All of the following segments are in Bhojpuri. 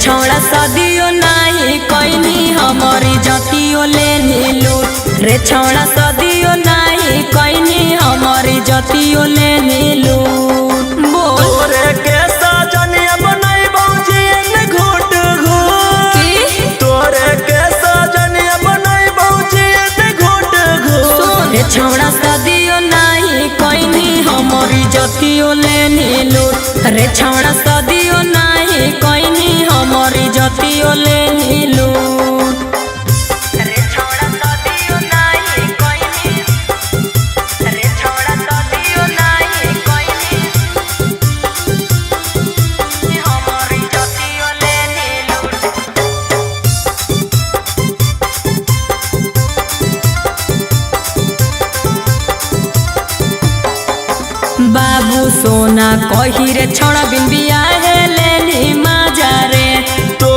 छौड़ा सदियो नहीं कोइनी हमारी जतियो ले नीलू रे छौड़ा सदियो नहीं कोइनी हमारी जतियो ले नीलू तोरे के सजनिया बनाई बौजी ने घुट घुट तोरे के सजनिया बनाई बौजी ने घुट घुट रे छौड़ा सदियो नहीं कोइनी हमारी जतियो ले नीलू रे छौड़ा सदियो नहीं कोइनी हमारी जतियो ले नीलू बाबू सोना कही रे छोड़ा बिन बियाहे लेनी मजा रे तो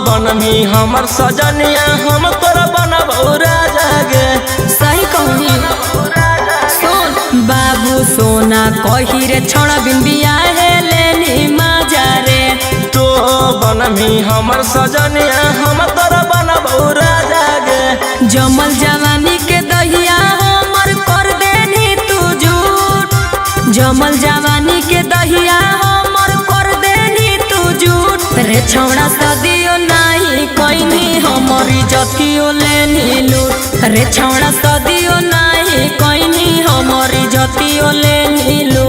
बनमी हमर सजनिया हम तोरा बनबौ राजा गे सही कहनी सुन बाबू सोना कही रे छोड़ा बिन बियाहे लेनी मजा रे तो बनमी हमर सजनिया हम तोरा बनबौ राजा गे जमल जवानी के दहिया हमर कर देनी तू झूठ जमल जवानी के दहिया हमर कर देनी तू झूठ रे छौड़ा सदियो नहीं कोइनी हमारी जतियो ले नीलू रे छौड़ा सदियो नहीं कोइनी हमारी जतियो ले नीलू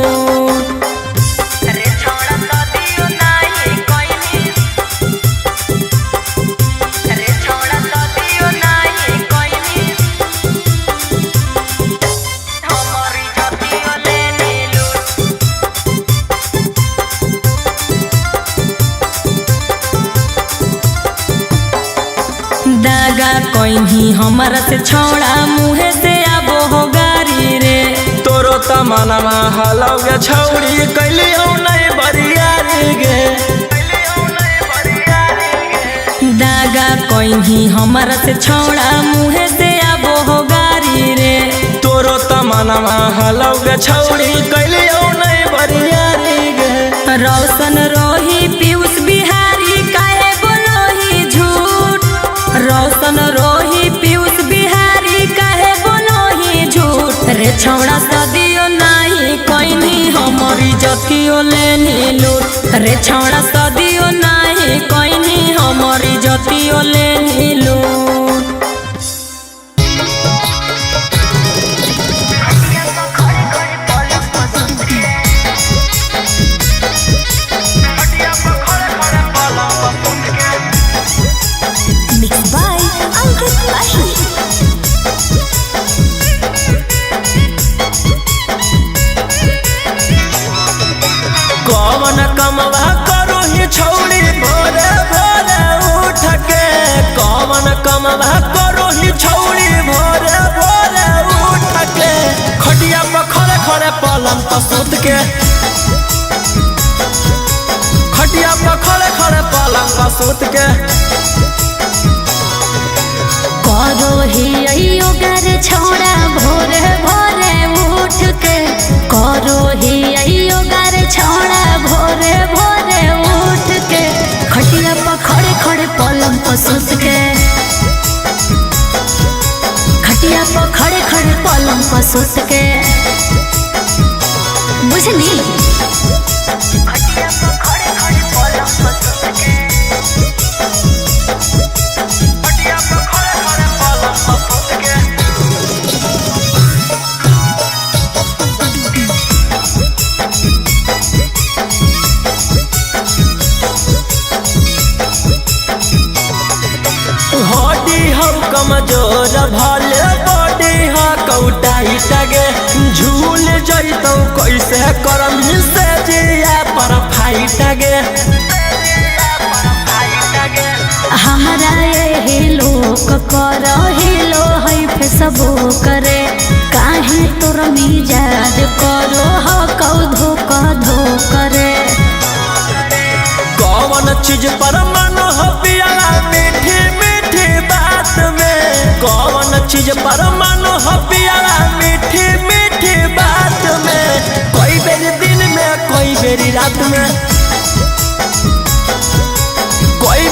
दागा कोइनी हमारा से छोड़ा मुहे से आबो हो गारी रे तोरो तमनमा हलौगे छौड़ी कैलियौ नहीं बरियारी गे दागा कोइनी हमारा से छोड़ा मुहे से आबो हो गारी रे तोरो तमनमा हलौगे छौड़ी कैलियौ नहीं बरियारी गे रोशन रोही पीयूष बिहारी काहे बोलोही झूठ रोशन रोही पीयूष बिहारी काहे बोलोही झूठ रे छौड़ा सदियो नहीं कोइनी हमारी जतियो ले नीलू रे छौड़ा सदियो नहीं कोइनी हमारी जतियो ले नीलू कौन कमवा करो ही छौड़ी भोरे भोरे उठ के कौन कमवा करो ही छौड़ी भोरे भोरे उठ के खटिया पर खड़े खड़े पलंग पर सुत के खटिया पर खड़े खड़े पलंग पर सुत के करो ही योगा रे छौड़ा भोरे भोरे उठ के करो ही योगा रे छौड़ा भोरे भोरे उठ के खटिया पर खड़े खड़े पलंग पर सुत के खटिया पर खड़े खड़े पलंग पर सुत के बुझनी खटिया पर खड़े खड़े पलंग पर सुत के खटिया पर खड़े खड़े पलंग पर सुत के हड्डी हम कमजोर भले बॉडी हा कौटाई टगे झूल जैतौ कैसे करम से जिया पर फाइट गे हमारा ये लोक कर हिलो है फेसबो करे काहे तोर मिजाज करो ह कौधो कधो करे कौन चीज पर मन हो पियाला मीठी मीठी बात में कौन चीज पर मन हो पियाला मीठी मीठी बात में कोई बेरी दिन में कोई बेरी रात में कोई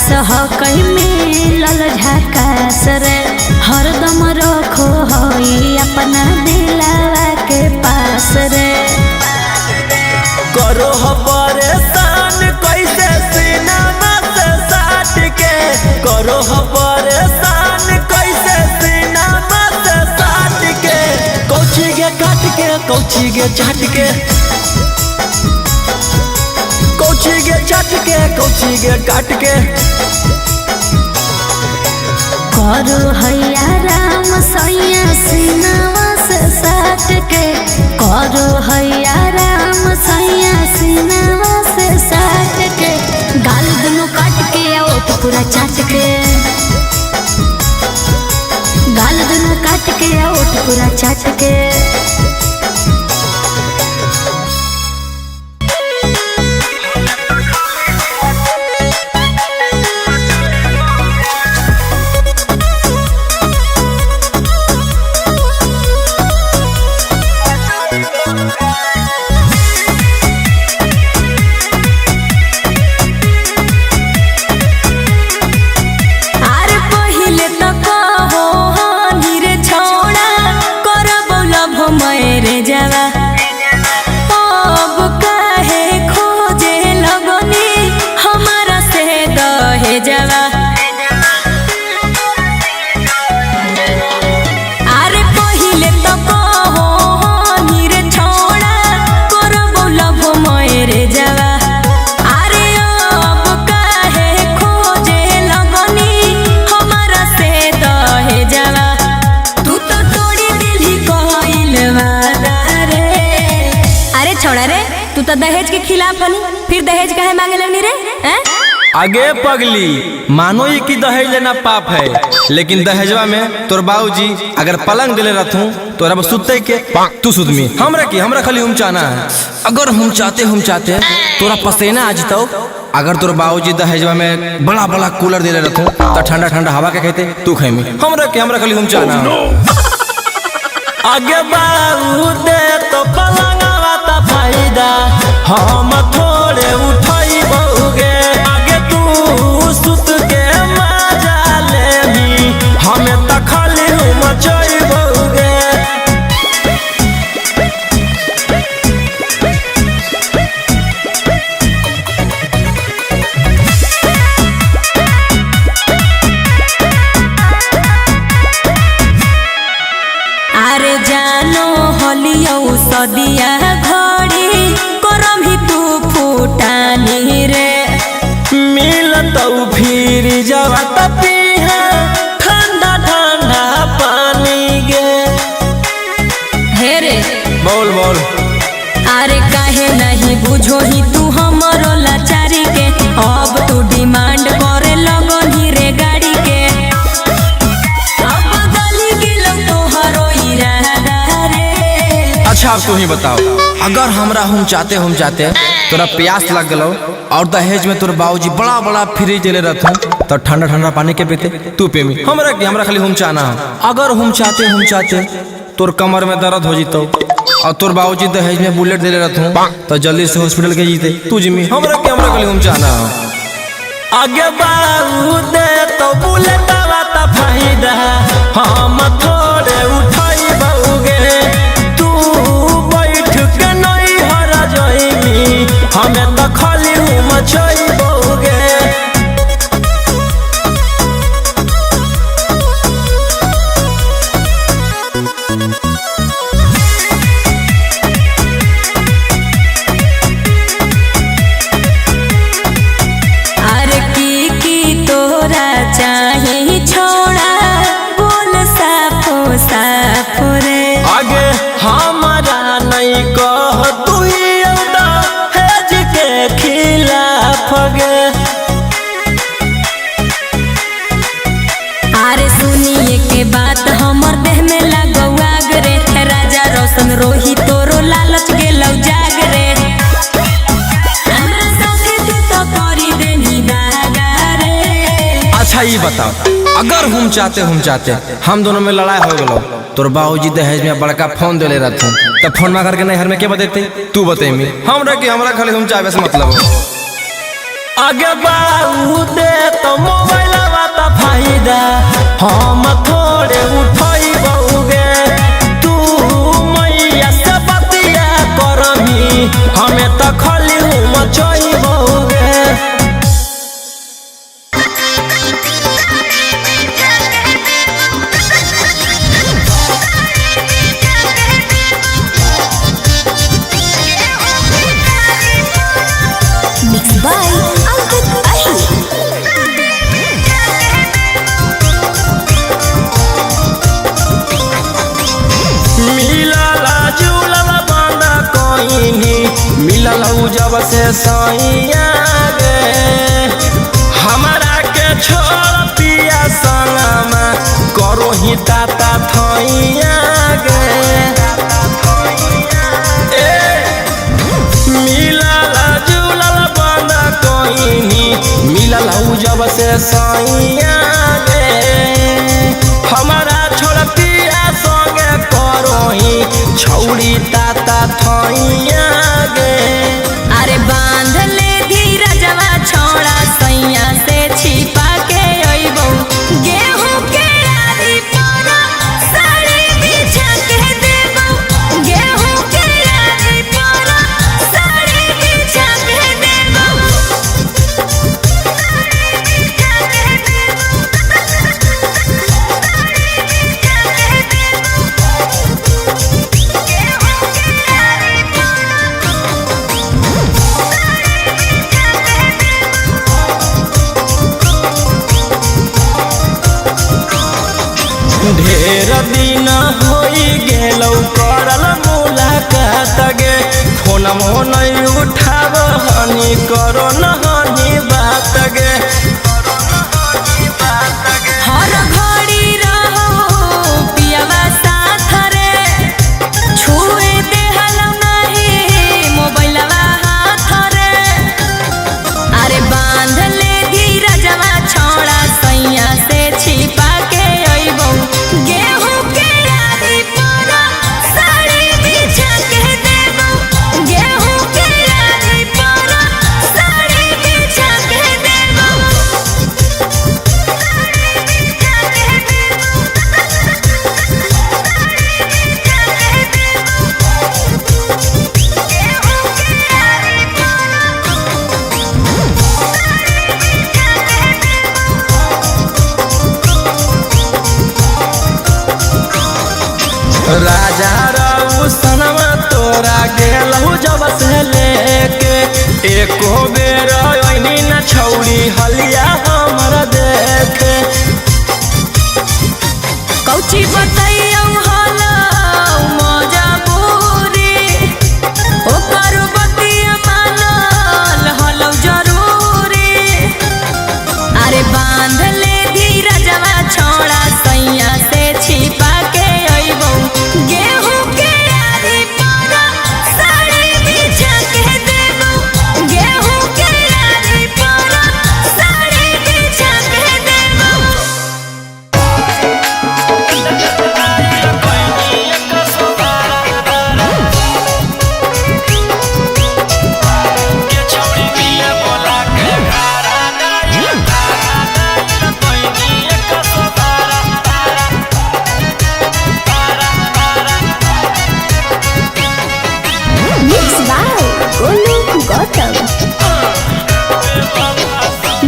खास हो कहीं मिलल झकास रे हरदम रखो होई अपना दिलवा के पास रे करो हो परेशान कैसे सीनामा से साट के करो हो परेशान कैसे सीनामा से साट के कौची के काट के कौची के चाट के कौची के चाट के कौची के काट के करो हैया राम सैया सीनावा से साट के करो हैया राम सैया सीनावा से साट के गाल दुनु काट के ओठ पूरा चाट के गाल दुनु काट के ओठ पूरा चाट के तू तो दहेज के खिलाफ हनी फिर दहेज काहे मांगे लगनी रे हैं? आगे पगली मानो ये कि दहेज लेना पाप है लेकिन दहेजवा में तोर बाबूजी अगर पलंग दिले रहतू तो रब सुते के तू सुतमी हमरा खाली हम चाहना है अगर हम चाहते तोरा पसेना आ जितो अगर तोर बाबूजी दहेजवा में बड़ा बड़ा कूलर दिले रहतू तो ठंडा ठंडा हवा के कहते तू खेमी हमरा खाली हम चाहना आगे बाबू दे तो पलंगवा ता फायदा हम थोड़े उठाई बहुगे आगे तू सुत के मजा लेबी हमें त खाली मचाई बहुगे अरे जानो हलियो सदिया घड़ी करम ही तू फूटानी रे मिलत फिर जवा पिहा ठंडा ठंडा पानी गे हे रे बोल बोल अरे काहे नहीं बुझो ही तू हमरो लाचारी के अब तू डिमांड करे लगनी रे गाड़ी के अब गली गेलो तोहरो इरादा रे अच्छा अब तू ही बताओ अगर हमरा हम चाहते तोरा प्यास लग गलो और दहेज में तोर बाबूजी बड़ा बड़ा फ्रिज दिले रहथुन तो ठंडा ठंडा पानी के पीते तू पेमी हमरा खाली हम चाहना अगर हम चाहते तोर कमर में दर्द हो जीतो और तोर बाबूजी दहेज में बुलेट दिले रहथुन तो जल्दी से हॉस्पिटल के जीते तू जिमी हमरा खाली हम चाहना आगे बाबू दे तो बुलेट वाता फायदा हम थोड़े उठाई बहुगे तू बैठ के नहीं हरा जाइमी हमें तो खाली मचाई बहुगे अरे की तोरा चाहे छोड़ा बोल साफो साफ रे आगे हमारा नहीं कह तू हेज के खिलाफ गे अरे सुनिए के बात हमर देह में लगौ आग रे राजा रोशन रोही तोरो लालच गेलौ जाग रे हमरा साथे तू तो करी देनी दागा रे अच्छा ये बताओ अगर हम चाहते हम दोनों में लड़ाई हो गलो तोर बाबूजी दहेज में बड़का फोन दिले रहथुन तो फोन में करके नहीं हर में के बतेते तू बतेमी हमरा खाली हम चाहबे से मतलब आगे बाऊ दे तो मोबाइल बाता फायदा हम थोड़े उठाई बहुगे तू मैया से बतिया करही हमें तो खाली मचाई बहुगे जब से सैया गे हमारा के छोड़ पिया संगमा करो ही ताता थैया गे मिलल जुलल बंद कहीं मिलल जब से सैया गे हमारा छोड़ पिया संगे करो ही छौड़ी ताता थैया गे अरे बांध ले धीरजवा छोड़ा सैया से छिपा के अइबो गेहूं के आरी पर साड़ी बिछा के देबो गेहूं के आरी पर साड़ी बिछा के देबो ढेर दिन होई गेलौ करल मुलाकात गे फोन नहीं उठाब हनी करो न हनी बात गे हर घड़ी रहो पियावा साथ रे छुए देहल नहीं मोबाइलवा हाथ रे अरे बांध ले धीरजवा छोड़ा सैया से छिपा के अइबो गेहूं के आरी पर साड़ी बिछा के देबो गेहूं के आरी पर साड़ी बिछा के देबो राजा राऊ सनमा तोरा गेलहु जब से लेके एको बेर ओइनी न छौड़ी हलिया हमरा देखे कौची बतैयौ हलो मजबूरी ओकर बतिया मानल हलो जरूरी अरे बांध ले धीरजवा छोड़ा सैया से छिपा के अइबो गेहूं के आरी पर साड़ी बिछा के देबो गेहूं के आरी पर साड़ी बिछा के देबो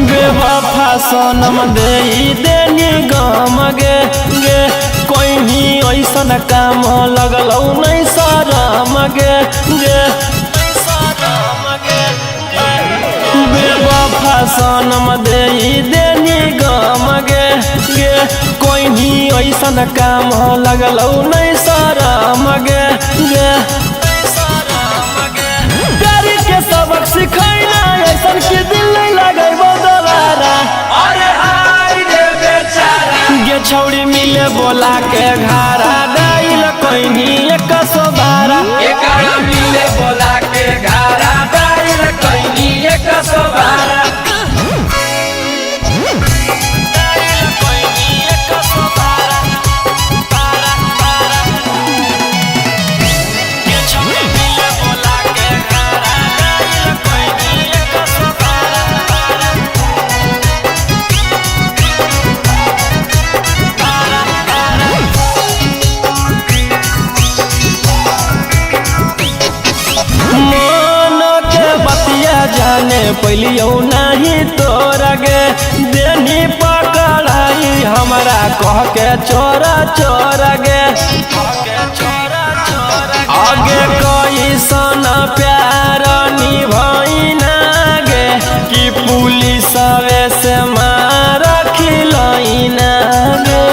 बेवफा सनम दे देनी गम गे गे कोई भी ऐसन काम लगलौ नहीं शरम गे गे बेवफा सनम दे देनी गम गे गे कोई भी ऐसन काम लगलौ नहीं शरम गे गे प्यार के सबक सिखैना ऐसन के दिल नहीं लगे दोबारा अरे हाय रे बेचारा गे छौड़ी मिले बोला के घारा डाइल कोइनी 112 एकरा मिले बोला के घारा डाइल कोइनी 112 छौड़ी मिले बोला के घारा डाइल कोइनी 112 पैलियो नहीं तोरा गे देनी पकड़ाई हमारा कह के चोरा चोरा गे आगे कैसन प्यार निभाइना गे कि पुलिस से मार खिलैना गे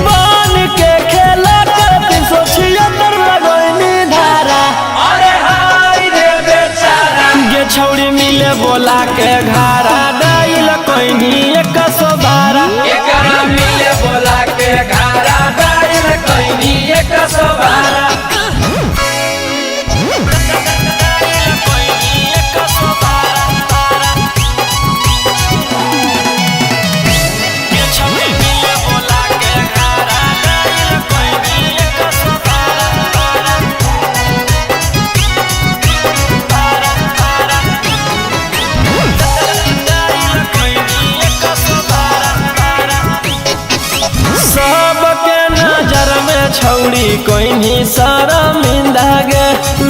बन के खेला कर 376 लगैनी धारा अरे हाय रे बेचारा गे छौड़ी मिले बोला के घारा डाइल कैनी 112 एकरा मिले बोला के घारा डाइल कैनी 112 छौड़ी कोइनी शर्मिंदा गे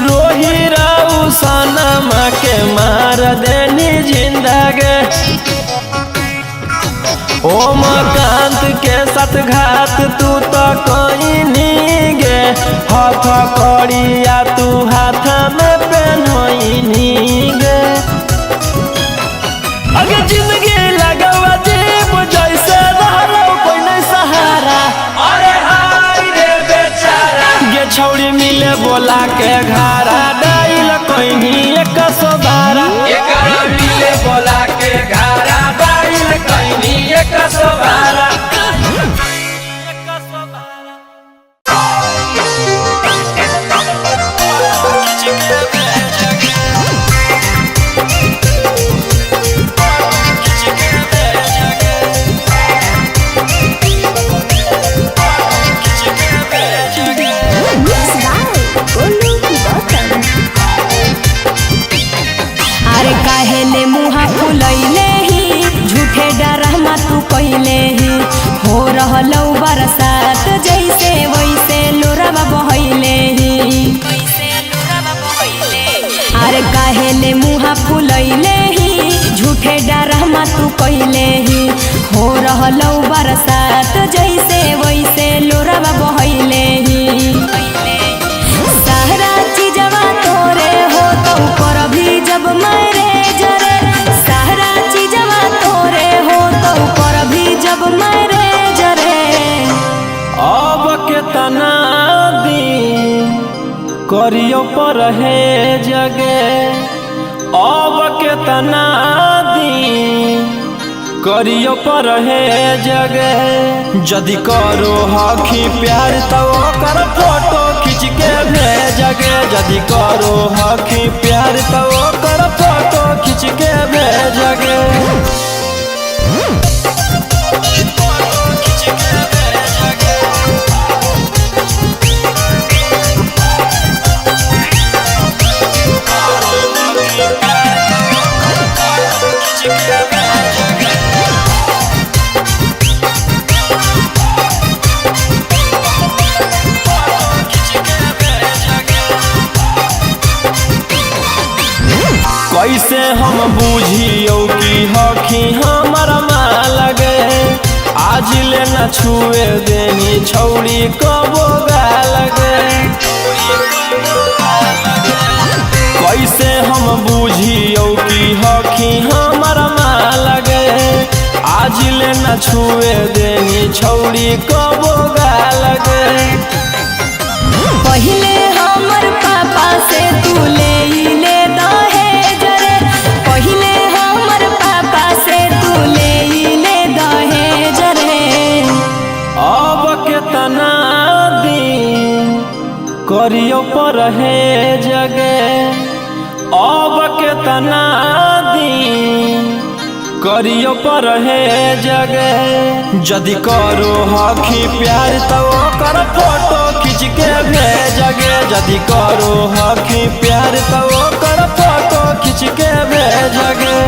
रोही राउ सनमा के मार देनी जिंदा गे ओमकांत के साथ घात तू तो कोइनी गे हाथ कड़िया तू हाथ में पहनोइनी गे अगे जिंदगी लगवा जीव जैसे रहलो कोई नहीं सहारा अरे हाय रे बेचारा गे छौड़ी मिले बोला के घारा डाइल कैनी 112 एकरा मिले बोला के घारा डाइल कैनी 112 अरे काहेले मुहा फुलैले ही झूठे डरमा तू कैले ही हो रहलौ बरसात जैसे वैसे लोरवा बहैले ही अरे काहेले मुहा फुलैले ही झूठे डरमा तू कैले ही हो रहलौ बरसात जैसे वैसे लोरवा बहैले ही सारा चीजवा तोरे हो तो पर भी जब मरे जरे सारा चीजवा तोरे हो तो पर भी जब मरे जरे अब केतना दिन करियो पर है जगे अब केतना दिन करियो पर है जगे जदि करो हखी प्यार तो कर फोटो खींच के भेजगे जदि करो हखी प्यार तो कर फोटो खींच के भेजगे कैसे हम बुझियो कि हखी हमर माल गे आज ले न छुए देनी छौड़ी कबो गाल गे कैसे हम बुझियो कि हखी हमर माल गे आज ले न छुए देनी छौड़ी कबो गाल गे पहिले हमर पापा से तू ले दहेज रे पहिले हमर पापा से तू ले दहेज रे अब केतना दिन करियो पर है जगे अब केतना दिन करियो पर है जगे जदि करो हखी प्यार तो कर फोटो खींच के भेजगे जदि करो हखी प्यार तो कर फोटो खींच के भेजगे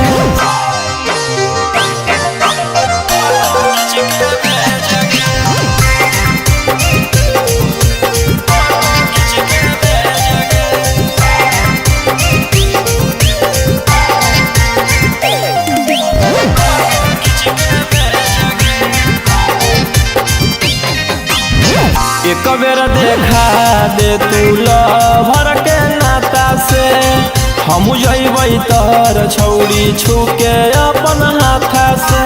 दे तू लभर के नाता से हम जइबै तोहर छौड़ी छुके अपन हाथा से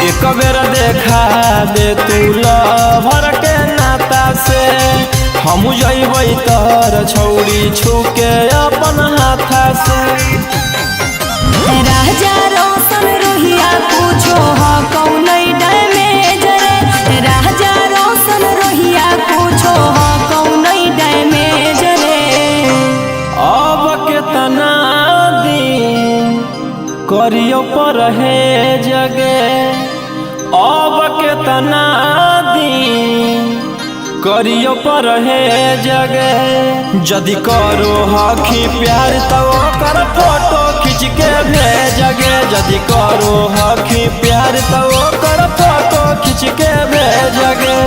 एक बेर देखा दे तू लभर के नाता से हम जइबै तोहर छौड़ी छुके अपन हाथा से राजा रोशन रोहिया पूछो हा कौन डैमेज रे राजा रोशन रोहिया पूछो हा कौन डैमेज रे अब केतना दिन करियो पर है जगे अब केतना दिन करियो पर है जगे जदि करो हखी प्यार तो कर फोटो खींच के भेजगे जदि करो हखी प्यार तो कर फोटो खींच के भेजगे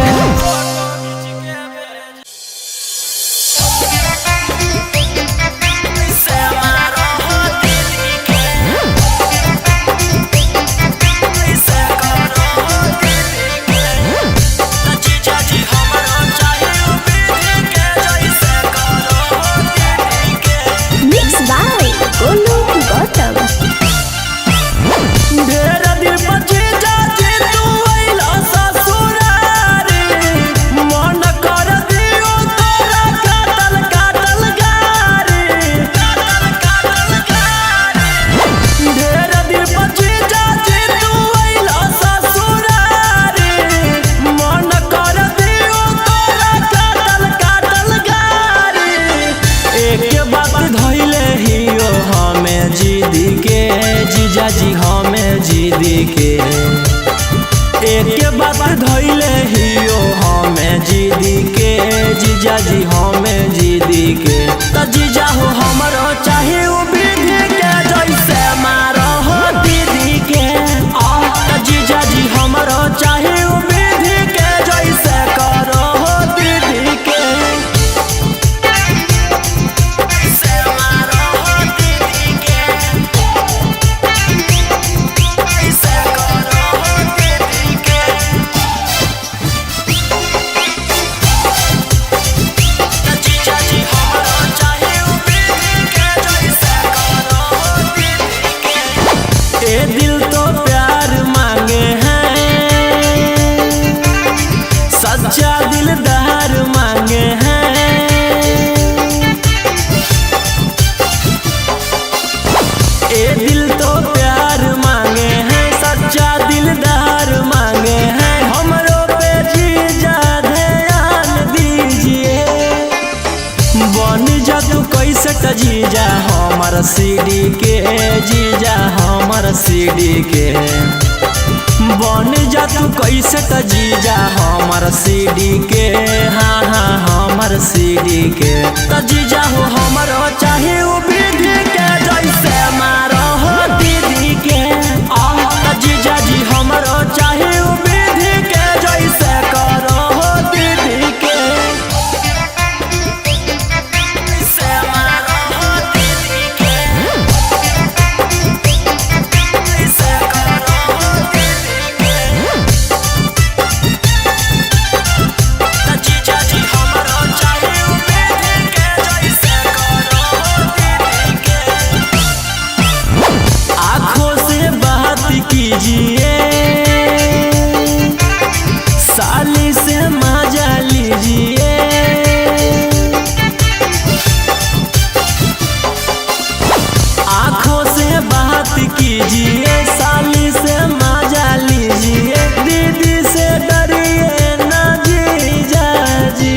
जीजाजी हमें जिदी के एक बात धैले हियो हमें जिदी के जीजाजी हमें जिदी के त जीजा हो हमरो चाहे उ विधि के जैसे मारो हो दीदी के त जीजाजी हमरो चाहे उ विधि के जैसे करो हो दीदी के दिल तो प्यार मांगे हैं सच्चा दिलदार मांगे हैं दिल तो प्यार मांगे हैं सच्चा दिलदार मांगे हैं हमरो पे जीजा ध्यान दीजिए बन जा तू कैसे त जीजा हमर सीडी के जीजा हमर सीडी के बन जा तू कैसे त जीजा हमर सीडी के हाँ हाँ हमर सीडी के त जीजा हो हमरो चाहे उ विधि के जैसे मारो हो दीदी के त जीजा जी हमरो चाहे उ विधि के जैसे करो हो दीदी के कीजिए साली से मजा लीजिए आँखों से बात कीजिए साली से मजा लीजिए दीदी से डरिए ना जीजा जी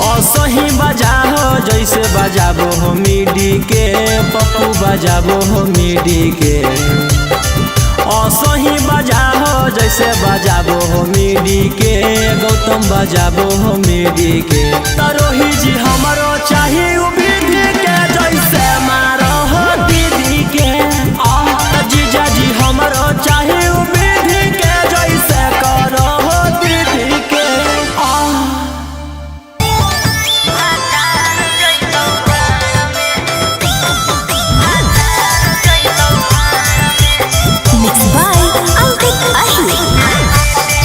और सही बजाओ जैसे बजाबो हो मिडी के पप्पू बजाबो हो मिडी के असही बजाओ जैसे बजाबो हो मिडी के गौतम बजाबो हो मिडी के तरोही जी हमरो चाहिए उ विधि के जैसे मारो हो दीदी के जीजा जी हमरो चाहिए उ विधि के जैसे करो हो दीदी के Mixed by Ankit Ahir.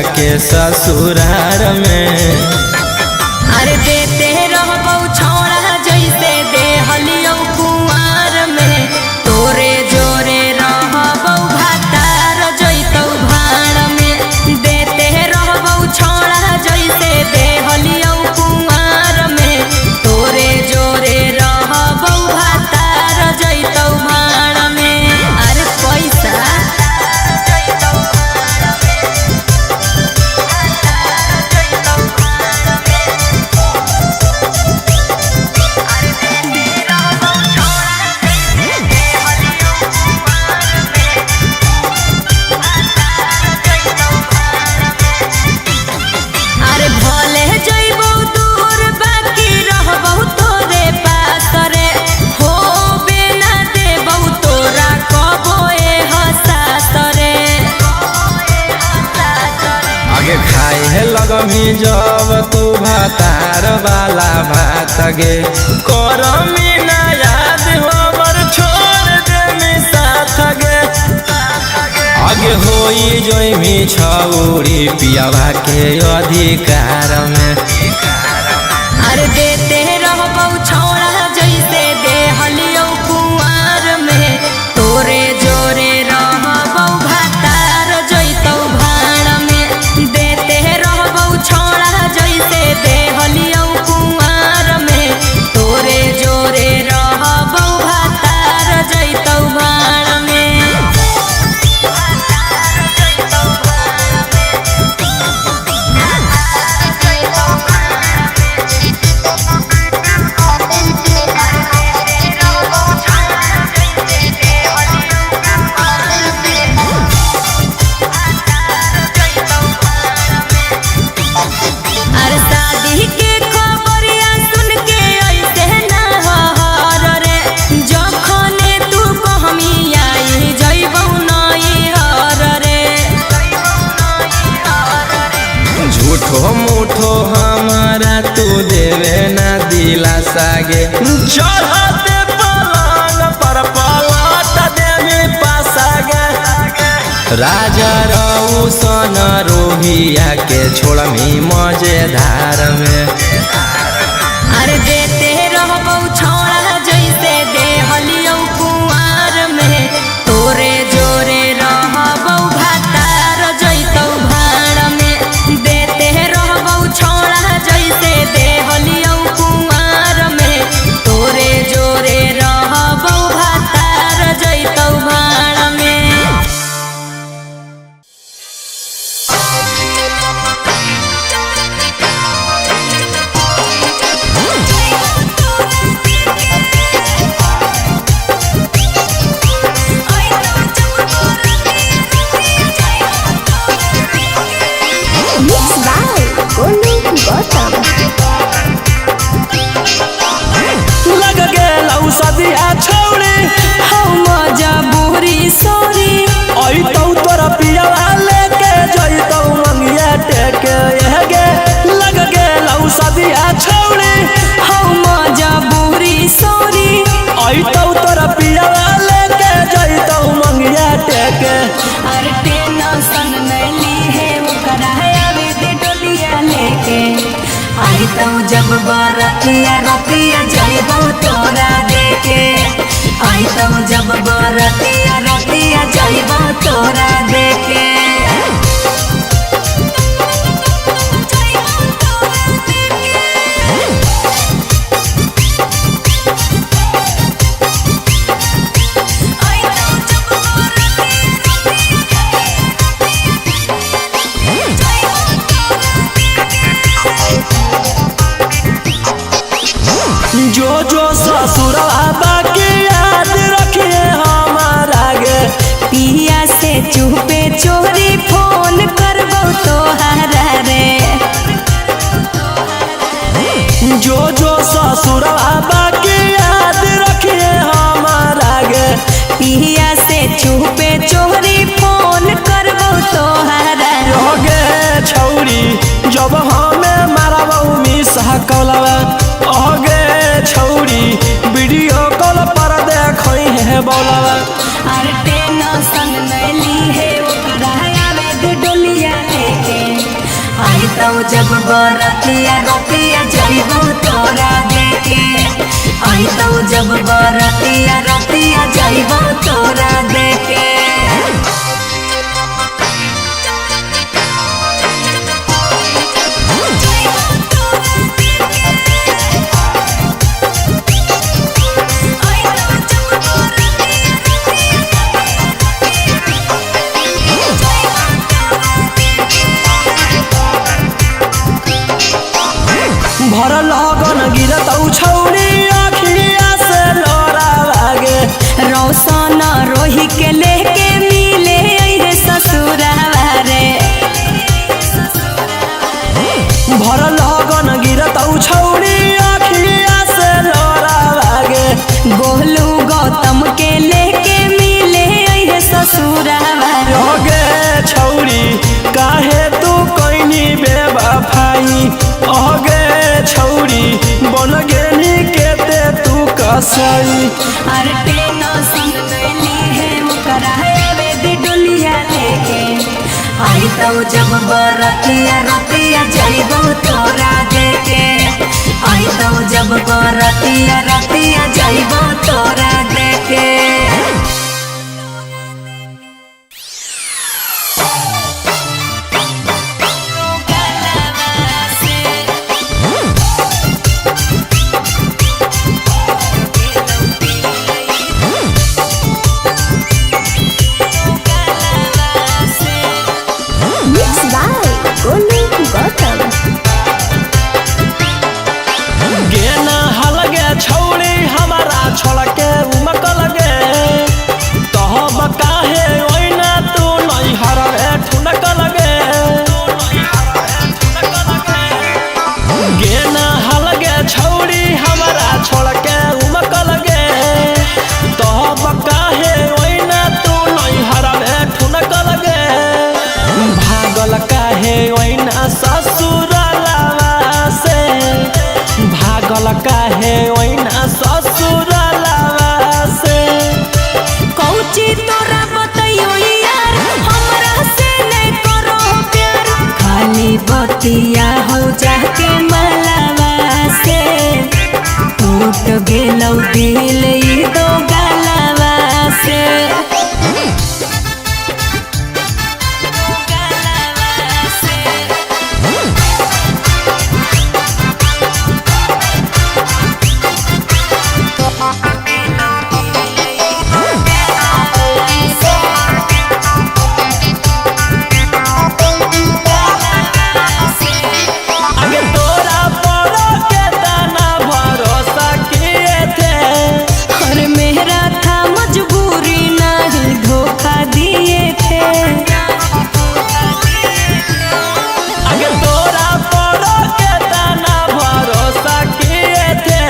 जाके ससुरार में। अरे देते रहबौ छौड़ा जैसे देहलियौ कुंवार में, तोरे जोरे रहबौ भातार जैतौ भाड़ में। देते रहबौ छौड़ा जैसे देहलियौ कुंवार में, तोरे जोरे रहबौ भातार जैतौ भाड़ में। अरे पैसा खाए लगमी जब तू भातार वाला भात गे, करमी ना याद हमर छोड़ दे साथ गे। आगे होई जोइमी छौरी पियावा के अधिकार में। अरे देते रहबौ छौड़ा जैसे देहलियौ कुंवार में, तोरे जोरे रहबौ भातार जैतौ भाड़ में। देते रहबौ छौड़ा जैसे देहलियौ कुंवार में, तोरे जोरे रहबौ भातार जैतौ भाड़ में। झूठो मूठो हमारा तू देवे ना दिलासा गे, चढ़ते पलंग पर पलट देवी पासा गे। राजा रउसन रोहिया के छोड़मी मजेदार में। अरे देते रहबौ छौड़ा जैसे देहलियौ कुंवार में, तोरे जोरे रहबौ भातार जैतौ भाड़ में। देते रहबौ छौड़ा जैसे देहलियौ कुंवार में, तोरे जोरे रहबौ भातार जैतौ भाड़ में। लग गेलौ सदिया छौड़ी हम मजबूरी सोरी, अइतौ तोरा पियावा लेके जइतौ मंगिया टेके गे। लग गेलौ सदिया छौड़ी हम मजबूरी सोरी, अइतौ तोरा पियावा लेके जइतौ मंगिया टेके। अरे टेंशन में ली है ओकरा आवे दे डोलिया लेके। आई तो जब बरतिया रतिया जइबौ तोरा देके। आई तो जब बरतिया रतिया जइबौ तोरा देके। जो जो ससुरवा बाकी याद रखिए हमारा गे। पिया से चुपे चोरी फोन करबौ तोहरा रे। जो जो ससुरवा बाकी याद रखिए हमारा गे। पिया से चुपे चोरी फोन करबौ तोहरा गे। छौरी जब हमें मारबौ मिसा कलवा, गे छौरी वीडियो कॉल पर देखई है बोलवा। अरे टेंशन में ली है ओकरा आवे दे डोलिया लेके। तो जब बरतिया रतिया जइबो तोरा देखे आई तो जब बरतिया रतिया जइबो तोरा देखे भर लगन गिरत छौरी अखिया से लोरा लागे रौशन रोही के लेके मिले अइहे ससुरावा रे भर लगन गिरत छौरी अखिया से लोरा लागे गोलू गौतम के लेके मिले अइहे ससुरावा रे अगे छौरी काहे तू कोइनी बेवफाई अगे छौरी बन गेली केते तू कसई अरे टेंशन गइली है ओकरा बेदी डोलिया लेके आई तो जब बरतिया रतिया जइबो तोरा देखे आई तो जब बरतिया रतिया जइबो तोरा देखे गेना हलगे छौरी हमारा छोड़के उमकल गे तहब काहे ओइना तू नहीं हरवे ठुनकल गे गेना हलगे छौरी हमारा छोड़के उमकल गे तहब काहे ओइना तू नहीं हरवे ठुनकल गे भागल काहे ओइना ससुरालवा से भागल काहे ओइना ससुरालवा से कौची तोरा बतइयो यार हमरा से नहीं करो प्यार खाली बतिया हो जाके मलावा से टूट गेलौ दिल ई दो गलवा से आगे तोरा परो के दाना भरोसा किए थे और मेरा था मजबूरी नहीं धोखा दिए थे आगे तोरा परो के दाना भरोसा किए थे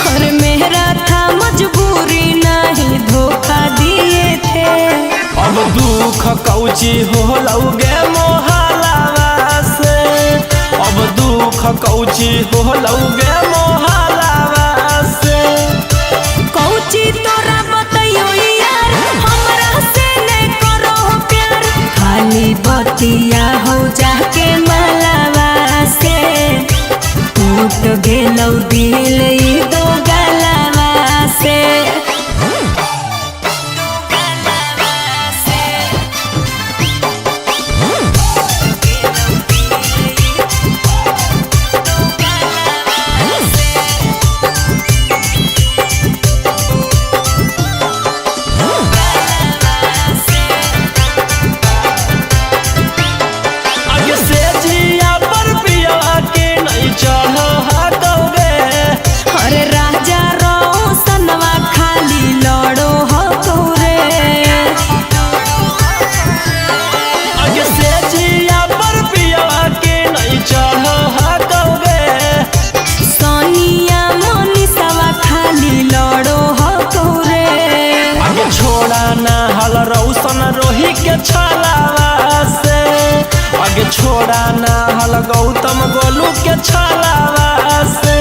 और मेरा था मजबूरी नहीं धोखा दिए थे अब दुख कौची हो लौगे मोहलावा से अब दुख कौची हो लौगे मोहलावा से कौची तोरा बतइयो यार हमरा से नहीं करो प्यार खाली बतिया हो जाके मलावा से टूट गेलौ दिल ई दो गलवा से आगे से जिया पर पिया के नहीं चढ़ हकौगे अरे राजा रोशनवा खाली लड़ो हो तोरे आगे से जिया पर पिया के नहीं चढ़ हकौगे सोनिया मोनिसवा खाली लड़ो हो तोरे आगे छोड़ा ना हल रौशन रोही के छलावा से आगे छोड़ा ना हल गौतम गोलू के छलावा से